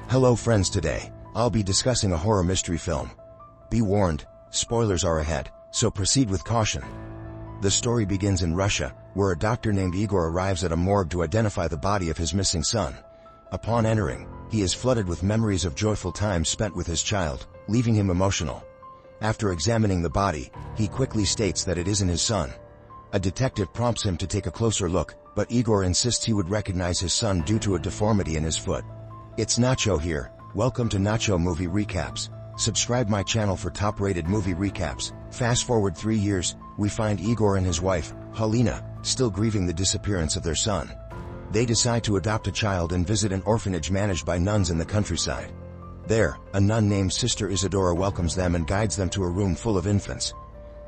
Hello friends, today I'll be discussing a horror mystery film. Be warned, spoilers are ahead, so proceed with caution. The story begins in Russia, where a doctor named Igor arrives at a morgue to identify the body of his missing son. Upon entering, he is flooded with memories of joyful times spent with his child, leaving him emotional. After examining the body, he quickly states that it isn't his son. A detective prompts him to take a closer look, but Igor insists he would recognize his son due to a deformity in his foot. It's Nacho here. Welcome to Nacho Movie Recaps. Subscribe my channel for top-rated movie recaps. Fast forward 3 years, we find Igor and his wife, Halina, still grieving the disappearance of their son. They decide to adopt a child and visit an orphanage managed by nuns in the countryside. There, a nun named Sister Isadora welcomes them and guides them to a room full of infants.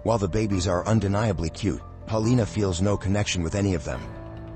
While the babies are undeniably cute, Halina feels no connection with any of them.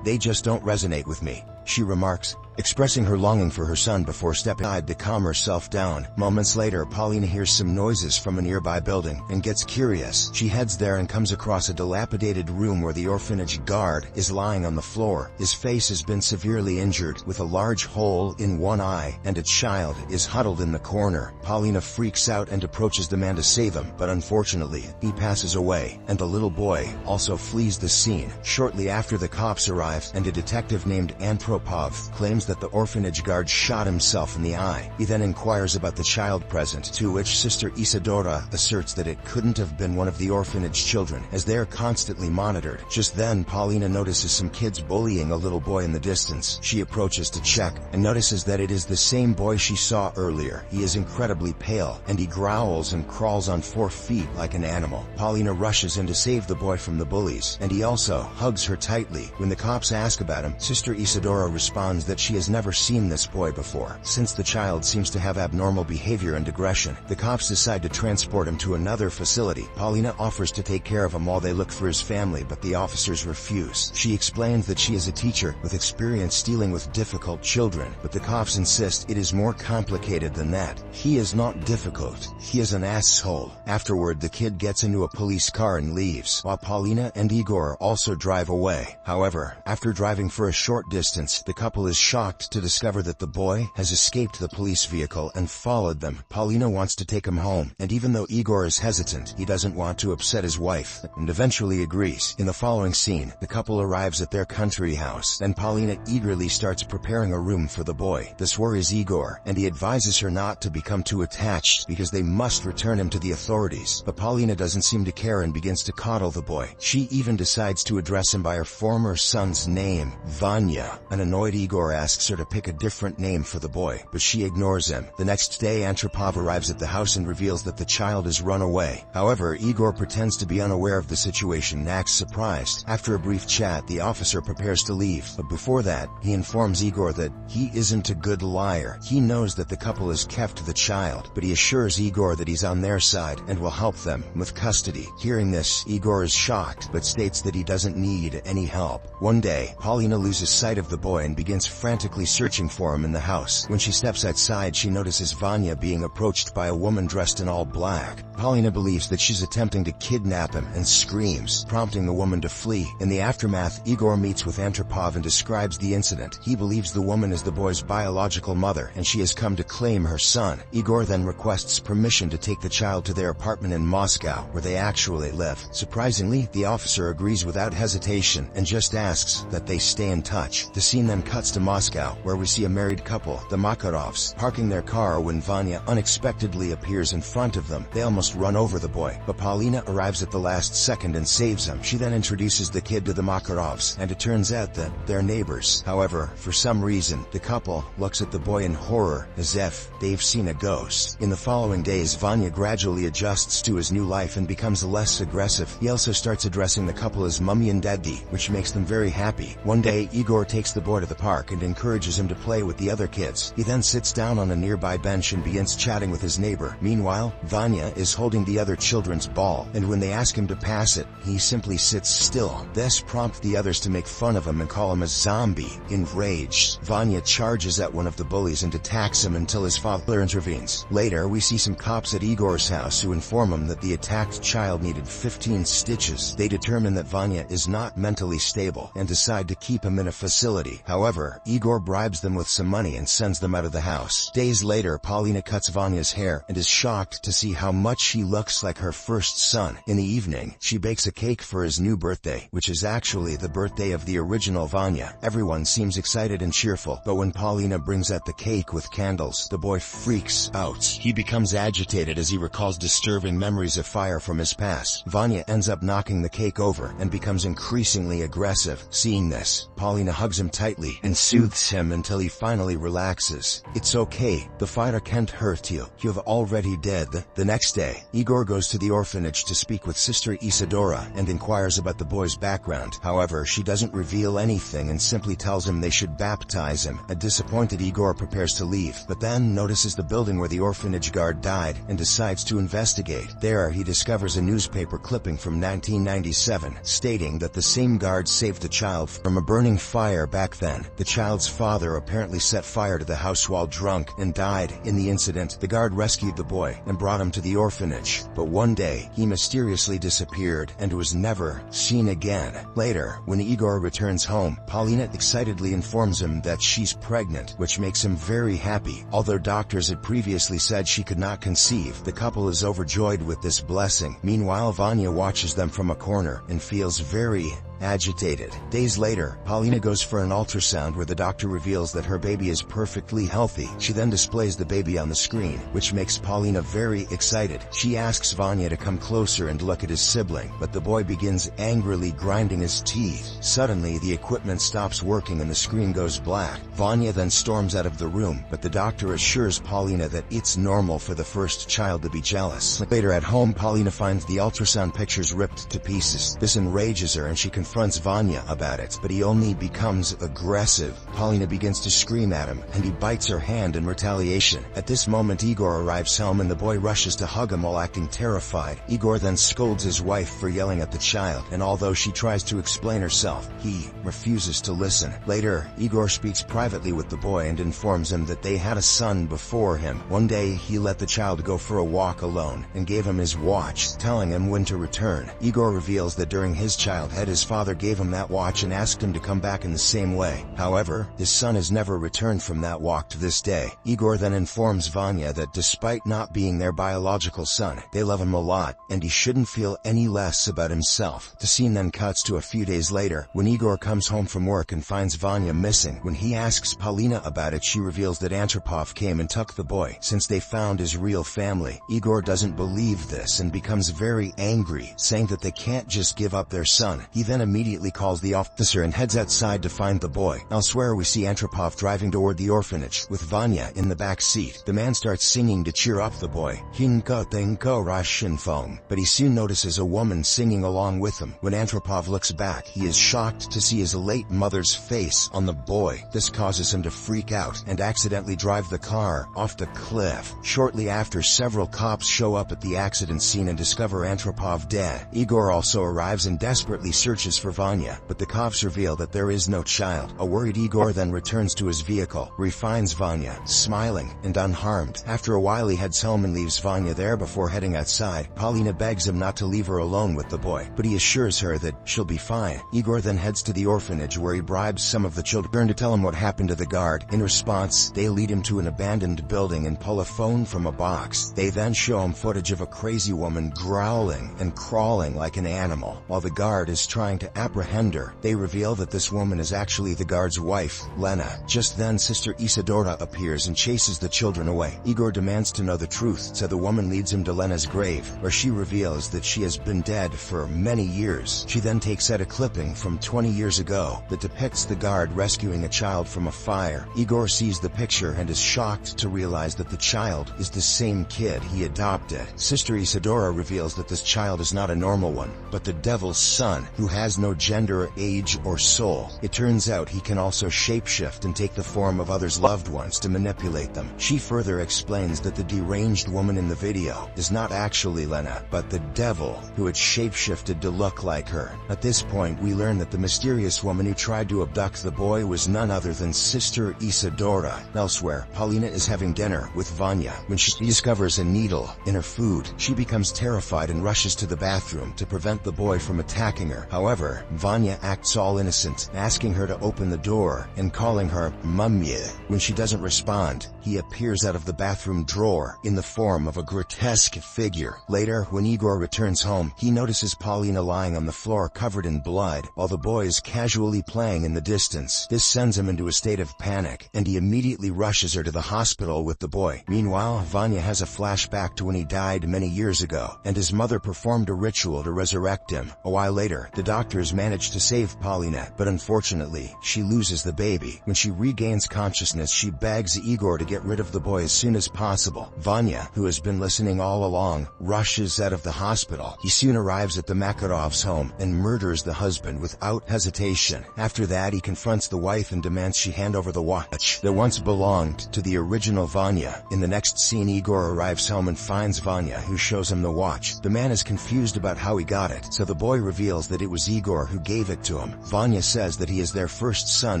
"They just don't resonate with me," she remarks, expressing her longing for her son before stepping aside to calm herself down. Moments later, Paulina hears some noises from a nearby building and gets curious. She heads there and comes across a dilapidated room where the orphanage guard is lying on the floor. His face has been severely injured, with a large hole in one eye, and a child is huddled in the corner. Paulina freaks out and approaches the man to save him, but unfortunately, he passes away, and the little boy also flees the scene. Shortly after, the cops arrive, and a detective named Antropov claims that the orphanage guard shot himself in the eye. He then inquires about the child present, to which Sister Isadora asserts that it couldn't have been one of the orphanage children, as they are constantly monitored. Just then, Paulina notices some kids bullying a little boy in the distance. She approaches to check, and notices that it is the same boy she saw earlier. He is incredibly pale, and he growls and crawls on 4 feet like an animal. Paulina rushes in to save the boy from the bullies, and he also hugs her tightly. When the cops ask about him, Sister Isadora responds that she has never seen this boy before. Since the child seems to have abnormal behavior and aggression, the cops decide to transport him to another facility. Paulina offers to take care of him while they look for his family, but the officers refuse. She explains that she is a teacher with experience dealing with difficult children, but the cops insist it is more complicated than that. He is not difficult, he is an asshole. Afterward, the kid gets into a police car and leaves, while Paulina and Igor also drive away. However, after driving for a short distance, the couple is shocked to discover that the boy has escaped the police vehicle and followed them. Paulina wants to take him home, and even though Igor is hesitant, he doesn't want to upset his wife, and eventually agrees. In the following scene, the couple arrives at their country house, and Paulina eagerly starts preparing a room for the boy. This worries Igor, and he advises her not to become too attached because they must return him to the authorities. But Paulina doesn't seem to care and begins to coddle the boy. She even decides to address him by her former son's name, Vanya. An annoyed Igor asks her to pick a different name for the boy, but she ignores him. The next day, Antropov arrives at the house and reveals that the child has run away. However, Igor pretends to be unaware of the situation and acts surprised. After a brief chat, the officer prepares to leave, but before that, he informs Igor that he isn't a good liar. He knows that the couple has kept the child, but he assures Igor that he's on their side and will help them with custody. Hearing this, Igor is shocked, but states that he doesn't need any help. One day, Paulina loses sight of the boy and begins frantically searching for him in the house. When she steps outside, she notices Vanya being approached by a woman dressed in all black. Paulina believes that she's attempting to kidnap him and screams, prompting the woman to flee. In the aftermath, Igor meets with Antropov and describes the incident. He believes the woman is the boy's biological mother, and she has come to claim her son. Igor then requests permission to take the child to their apartment in Moscow, where they actually live. Surprisingly, the officer agrees without hesitation and just asks that they stay in touch. The scene then cuts to Moscow, where we see a married couple, the Makarovs, parking their car when Vanya unexpectedly appears in front of them. They almost run over the boy, but Paulina arrives at the last second and saves him. She then introduces the kid to the Makarovs, and it turns out that they're neighbors. However, for some reason, the couple looks at the boy in horror, as if they've seen a ghost. In the following days, Vanya gradually adjusts to his new life and becomes less aggressive. He also starts addressing the couple as Mummy and Daddy, which makes them very happy. One day, Igor takes the boy to the park and encourages him to play with the other kids. He then sits down on a nearby bench and begins chatting with his neighbor. Meanwhile, Vanya is holding the other children's ball, and when they ask him to pass it, he simply sits still. This prompts the others to make fun of him and call him a zombie. Enraged, Vanya charges at one of the bullies and attacks him until his father intervenes. Later, we see some cops at Igor's house who inform him that the attacked child needed 15 stitches. They determine that Vanya is not mentally stable and decide to keep him in a facility. However, Igor Igor bribes them with some money and sends them out of the house. Days later, Paulina cuts Vanya's hair and is shocked to see how much he looks like her first son. In the evening, she bakes a cake for his new birthday, which is actually the birthday of the original Vanya. Everyone seems excited and cheerful, but when Paulina brings out the cake with candles, the boy freaks out. He becomes agitated as he recalls disturbing memories of fire from his past. Vanya ends up knocking the cake over and becomes increasingly aggressive. Seeing this, Paulina hugs him tightly and soothes him until he finally relaxes. It's okay, the fire can't hurt you. You've already dead. The next day, Igor goes to the orphanage to speak with Sister Isadora and inquires about the boy's background. However, she doesn't reveal anything and simply tells him they should baptize him. A disappointed Igor prepares to leave, but then notices the building where the orphanage guard died and decides to investigate. There, he discovers a newspaper clipping from 1997 stating that the same guard saved a child from a burning fire back then. The child's father apparently set fire to the house while drunk and died. In the incident, the guard rescued the boy and brought him to the orphanage, but one day he mysteriously disappeared and was never seen again. Later, when Igor returns home, Paulina excitedly informs him that she's pregnant, which makes him very happy. Although doctors had previously said she could not conceive, the couple is overjoyed with this blessing. Meanwhile, Vanya watches them from a corner and feels very agitated. Days later, Paulina goes for an ultrasound where the doctor reveals that her baby is perfectly healthy. She then displays the baby on the screen, which makes Paulina very excited. She asks Vanya to come closer and look at his sibling, but the boy begins angrily grinding his teeth. Suddenly, the equipment stops working and the screen goes black. Vanya then storms out of the room, but the doctor assures Paulina that it's normal for the first child to be jealous. Later at home, Paulina finds the ultrasound pictures ripped to pieces. This enrages her and she confronts Vanya about it, but he only becomes aggressive. Paulina begins to scream at him, and he bites her hand in retaliation. At this moment, Igor arrives home and the boy rushes to hug him while acting terrified. Igor then scolds his wife for yelling at the child, and although she tries to explain herself, he refuses to listen. Later, Igor speaks privately with the boy and informs him that they had a son before him. One day, he let the child go for a walk alone and gave him his watch, telling him when to return. Igor reveals that during his childhood, his father gave him that watch and asked him to come back in the same way. However, his son has never returned from that walk to this day. Igor then informs Vanya that despite not being their biological son, they love him a lot, and he shouldn't feel any less about himself. The scene then cuts to a few days later, when Igor comes home from work and finds Vanya missing. When he asks Paulina about it, she reveals that Antropov came and took the boy, since they found his real family. Igor doesn't believe this and becomes very angry, saying that they can't just give up their son. He then immediately calls the officer and heads outside to find the boy. Elsewhere, we see Antropov driving toward the orphanage, with Vanya in the back seat. The man starts singing to cheer up the boy, Hinko Tenko Russian phone, but he soon notices a woman singing along with him. When Antropov looks back, he is shocked to see his late mother's face on the boy. This causes him to freak out and accidentally drive the car off the cliff. Shortly after, several cops show up at the accident scene and discover Antropov dead. Igor also arrives and desperately searches for Vanya, but the cops reveal that there is no child. A worried Igor then returns to his vehicle, where he finds Vanya, smiling and unharmed. After a while, he heads home and leaves Vanya there before heading outside. Paulina begs him not to leave her alone with the boy, but he assures her that she'll be fine. Igor then heads to the orphanage, where he bribes some of the children to tell him what happened to the guard. In response, they lead him to an abandoned building and pull a phone from a box. They then show him footage of a crazy woman growling and crawling like an animal. While the guard is trying to apprehend her, they reveal that this woman is actually the guard's wife, Lena. Just then, Sister Isadora appears and chases the children away. Igor demands to know the truth, so the woman leads him to Lena's grave, where she reveals that she has been dead for many years. She then takes out a clipping from 20 years ago that depicts the guard rescuing a child from a fire. Igor sees the picture and is shocked to realize that the child is the same kid he adopted. Sister Isadora reveals that this child is not a normal one, but the devil's son, who has no gender, age, or soul. It turns out he can also shapeshift and take the form of others' loved ones to manipulate them. She further explains that the deranged woman in the video is not actually Lena, but the devil, who had shapeshifted to look like her. At this point, we learn that the mysterious woman who tried to abduct the boy was none other than Sister Isadora. Elsewhere, Paulina is having dinner with Vanya. When she discovers a needle in her food, she becomes terrified and rushes to the bathroom to prevent the boy from attacking her. However, However, Vanya acts all innocent, asking her to open the door and calling her Mummy. When she doesn't respond, he appears out of the bathroom drawer in the form of a grotesque figure. Later, when Igor returns home, he notices Paulina lying on the floor covered in blood, while the boy is casually playing in the distance. This sends him into a state of panic, and he immediately rushes her to the hospital with the boy. Meanwhile, Vanya has a flashback to when he died many years ago, and his mother performed a ritual to resurrect him. A while later, the doctors manage to save Paulina, but unfortunately, she loses the baby. When she regains consciousness, she begs Igor to get rid of the boy as soon as possible. Vanya, who has been listening all along, rushes out of the hospital. He soon arrives at the Makarovs' home and murders the husband without hesitation. After that, he confronts the wife and demands she hand over the watch that once belonged to the original Vanya. In the next scene, Igor arrives home and finds Vanya, who shows him the watch. The man is confused about how he got it, so the boy reveals that it was Igor who gave it to him. Vanya says that he is their first son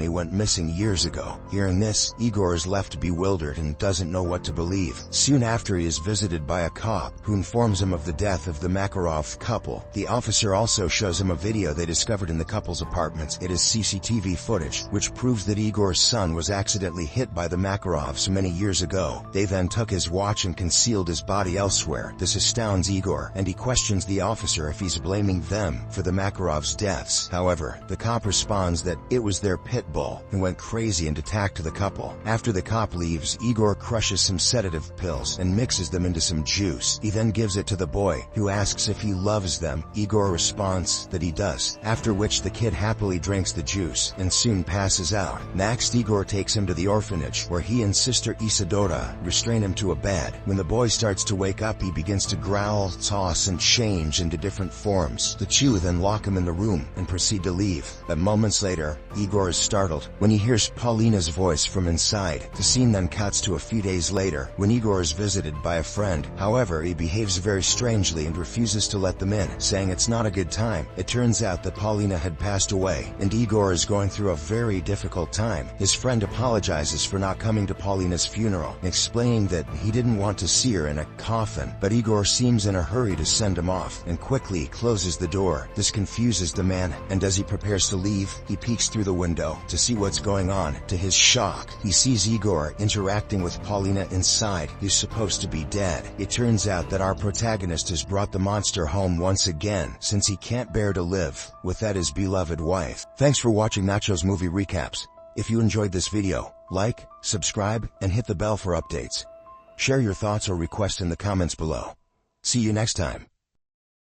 who went missing years ago. Hearing this, Igor is left bewildered and doesn't know what to believe. Soon after, he is visited by a cop who informs him of the death of the Makarov couple. The officer also shows him a video they discovered in the couple's apartments. It is CCTV footage, which proves that Igor's son was accidentally hit by the Makarovs many years ago. They then took his watch and concealed his body elsewhere. This astounds Igor, and he questions the officer if he's blaming them for the Makarovs' deaths. However, the cop responds that it was their pit bull who went crazy and attacked the couple. After the cop leaves, Igor crushes some sedative pills and mixes them into some juice. He then gives it to the boy, who asks if he loves them. Igor responds that he does, after which the kid happily drinks the juice and soon passes out. Next, Igor takes him to the orphanage, where he and Sister Isadora restrain him to a bed. When the boy starts to wake up, he begins to growl, toss, and change into different forms. The two then lock him in the room and proceed to leave. But moments later, Igor is startled when he hears Paulina's voice from inside. The scene then cuts to a few days later, when Igor is visited by a friend. However, he behaves very strangely and refuses to let them in, saying it's not a good time. It turns out that Paulina had passed away, and Igor is going through a very difficult time. His friend apologizes for not coming to Paulina's funeral, explaining that he didn't want to see her in a coffin, but Igor seems in a hurry to send him off, and quickly closes the door. This confuses the man, and as he prepares to leave, he peeks through the window to see what's going on. To his shock, he sees Igor interacting with Paulina inside, who's supposed to be dead. It turns out that our protagonist has brought the monster home once again, since he can't bear to live without his beloved wife. Thanks for watching Nacho's Movie Recaps. If you enjoyed this video, like, subscribe, and hit the bell for updates. Share your thoughts or requests in the comments below. See you next time.